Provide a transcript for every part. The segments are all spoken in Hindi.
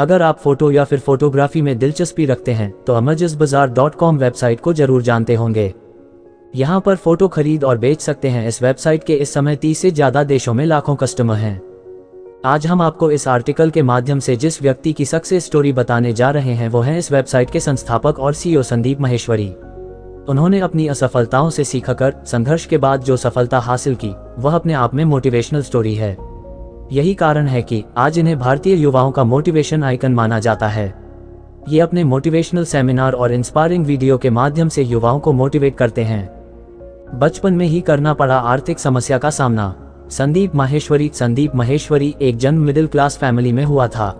अगर आप फोटो या फिर फोटोग्राफी में दिलचस्पी रखते हैं तो imagesbazaar.com वेबसाइट को जरूर जानते होंगे। यहाँ पर फोटो खरीद और बेच सकते हैं। इस वेबसाइट के इस समय 30 से ज़्यादा देशों में लाखों कस्टमर हैं। आज हम आपको इस आर्टिकल के माध्यम से जिस व्यक्ति की सक्सेस स्टोरी बताने जा रहे हैं वो हैं इस वेबसाइट के संस्थापक और CEO संदीप माहेश्वरी। उन्होंने अपनी असफलताओं से सीखकर संघर्ष के बाद जो सफलता हासिल की वह अपने आप में मोटिवेशनल स्टोरी है। यही कारण है कि आज इन्हें भारतीय युवाओं का मोटिवेशन आइकन माना जाता है। ये अपने मोटिवेशनल सेमिनार और इंस्पायरिंग वीडियो के माध्यम से युवाओं को मोटिवेट करते हैं। बचपन में ही करना पड़ा आर्थिक समस्या का सामना। संदीप माहेश्वरी एक जन्म मिडिल क्लास फैमिली में हुआ था।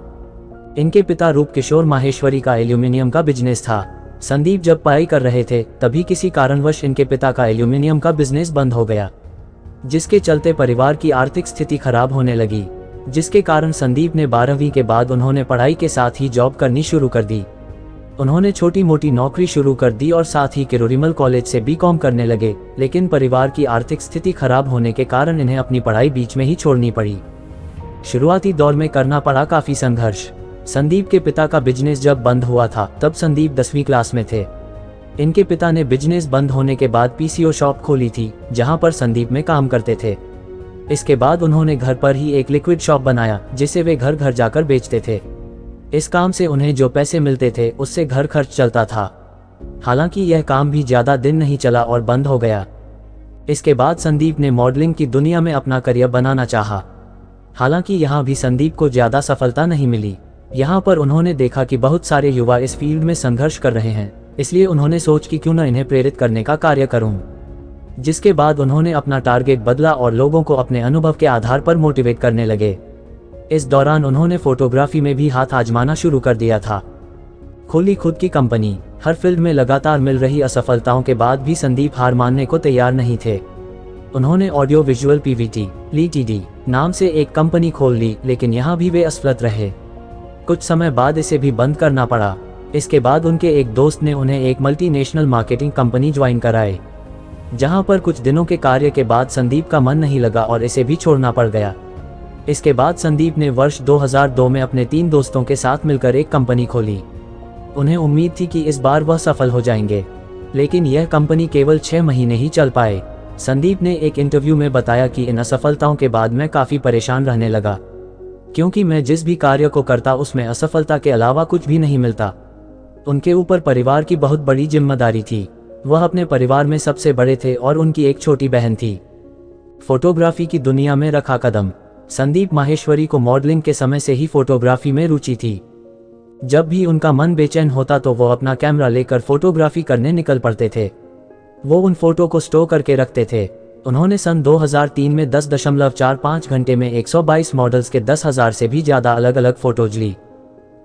इनके पिता रूप किशोर माहेश्वरी का एल्यूमिनियम का बिजनेस था। संदीप जब पढ़ाई कर रहे थे तभी किसी कारणवश इनके पिता का एल्यूमिनियम का बिजनेस बंद हो गया, जिसके चलते परिवार की आर्थिक स्थिति खराब होने लगी, जिसके कारण संदीप ने 12वीं के बाद उन्होंने पढ़ाई के साथ ही जॉब करनी शुरू कर दी। उन्होंने छोटी मोटी नौकरी शुरू कर दी और साथ ही किरोरिमल कॉलेज से BCom करने लगे, लेकिन परिवार की आर्थिक स्थिति खराब होने के कारण इन्हें अपनी पढ़ाई बीच में ही छोड़नी पड़ी। शुरुआती दौर में करना पड़ा काफी संघर्ष। संदीप के पिता का बिजनेस जब बंद हुआ था तब संदीप 10वीं क्लास में थे। इनके पिता ने बिजनेस बंद होने के बाद PCO शॉप खोली थी जहां पर संदीप में काम करते थे। इसके बाद उन्होंने घर पर ही एक लिक्विड शॉप बनाया जिसे वे घर घर जाकर बेचते थे। इस काम से उन्हें जो पैसे मिलते थे उससे घर खर्च चलता था। हालांकि यह काम भी ज्यादा दिन नहीं चला और बंद हो गया। इसके बाद संदीप ने मॉडलिंग की दुनिया में अपना करियर बनाना चाहा। हालांकि यहाँ भी संदीप को ज्यादा सफलता नहीं मिली। यहाँ पर उन्होंने देखा कि बहुत सारे युवा इस फील्ड में संघर्ष कर रहे हैं, इसलिए उन्होंने सोच कि क्यों न इन्हें प्रेरित करने का कार्य करूं। जिसके बाद उन्होंने अपना टारगेट बदला और लोगों को अपने अनुभव के आधार पर मोटिवेट करने लगे। इस दौरान उन्होंने फोटोग्राफी में भी हाथ आजमाना शुरू कर दिया था। खोली खुद की कंपनी। हर फील्ड में लगातार मिल रही असफलताओं के बाद भी संदीप हार मानने को तैयार नहीं थे। उन्होंने ऑडियो विजुअल PVT Ltd नाम से एक कंपनी खोल ली, लेकिन यहाँ भी वे असफल रहे। कुछ समय बाद इसे भी बंद करना पड़ा। इसके बाद उनके एक दोस्त ने उन्हें एक मल्टीनेशनल मार्केटिंग कंपनी ज्वाइन कराई, जहां पर कुछ दिनों के कार्य के बाद संदीप का मन नहीं लगा और इसे भी छोड़ना पड़ गया। इसके बाद संदीप ने वर्ष 2002 में अपने 3 दोस्तों के साथ मिलकर एक कंपनी खोली। उन्हें उम्मीद थी कि इस बार वह सफल हो जाएंगे, लेकिन यह कंपनी केवल 6 महीने ही चल पाए। संदीप ने एक इंटरव्यू में बताया कि इन असफलताओं के बाद मैं काफी परेशान रहने लगा, क्योंकि मैं जिस भी कार्य को करता उसमें असफलता के अलावा कुछ भी नहीं मिलता। उनके ऊपर परिवार की बहुत बड़ी जिम्मेदारी थी। वह अपने परिवार में सबसे बड़े थे और उनकी एक छोटी बहन थी। फोटोग्राफी की दुनिया में रखा कदम। संदीप माहेश्वरी को मॉडलिंग के समय से ही फोटोग्राफी में रुचि थी। जब भी उनका मन बेचैन होता तो वो अपना कैमरा लेकर फोटोग्राफी करने निकल पड़ते थे। वो उन फोटो को स्टोर करके रखते थे। उन्होंने सन 2003 में 10.45 घंटे में 122 मॉडल्स के 10,000 से भी ज्यादा अलग अलग फोटोज ली।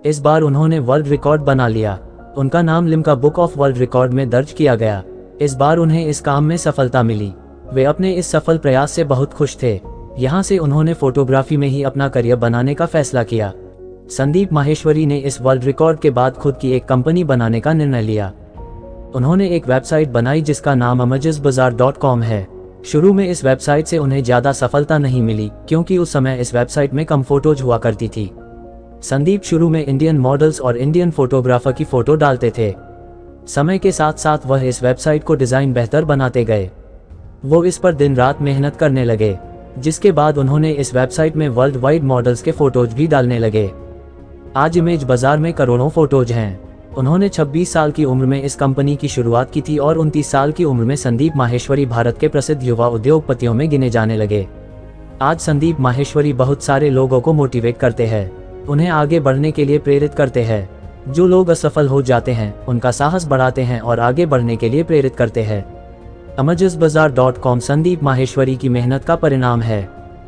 इस बार उन्होंने वर्ल्ड रिकॉर्ड बना लिया। उनका नाम Limca book of world record में दर्ज किया गया। इस बार उन्हें इस काम में सफलता मिली। वे अपने इस सफल प्रयास से बहुत खुश थे। यहाँ से उन्होंने फोटोग्राफी में ही अपना करियर बनाने का फैसला किया। संदीप माहेश्वरी ने इस वर्ल्ड रिकॉर्ड के बाद खुद की एक कंपनी बनाने का निर्णय लिया। उन्होंने एक वेबसाइट बनाई जिसका नाम imagesbazaar.com है। शुरू में इस वेबसाइट से उन्हें ज्यादा सफलता नहीं मिली, क्योंकि उस समय इस वेबसाइट में कम फोटोज हुआ करती थी। संदीप शुरू में इंडियन मॉडल्स और इंडियन फोटोग्राफर की फोटो डालते थे। समय के साथ साथ वह इस वेबसाइट को डिजाइन बेहतर बनाते गए। वो इस पर दिन रात मेहनत करने लगे, जिसके बाद उन्होंने इस वेबसाइट में वर्ल्ड वाइड मॉडल्स के फोटोज भी डालने लगे। आज इमेज बाजार में करोड़ों फोटोज हैं। उन्होंने 26 साल की उम्र में इस कंपनी की शुरुआत की थी और 29 साल की उम्र में संदीप माहेश्वरी भारत के प्रसिद्ध युवा उद्योगपतियों में गिने जाने लगे। आज संदीप माहेश्वरी बहुत सारे लोगों को मोटिवेट करते हैं, उन्हें आगे बढ़ने के लिए प्रेरित करते हैं। जो लोग असफल हो जाते हैं उनका साहस बढ़ाते हैं और आगे बढ़ने के लिए प्रेरित करते हैं। imagesbazaar.com संदीप माहेश्वरी की मेहनत का परिणाम है।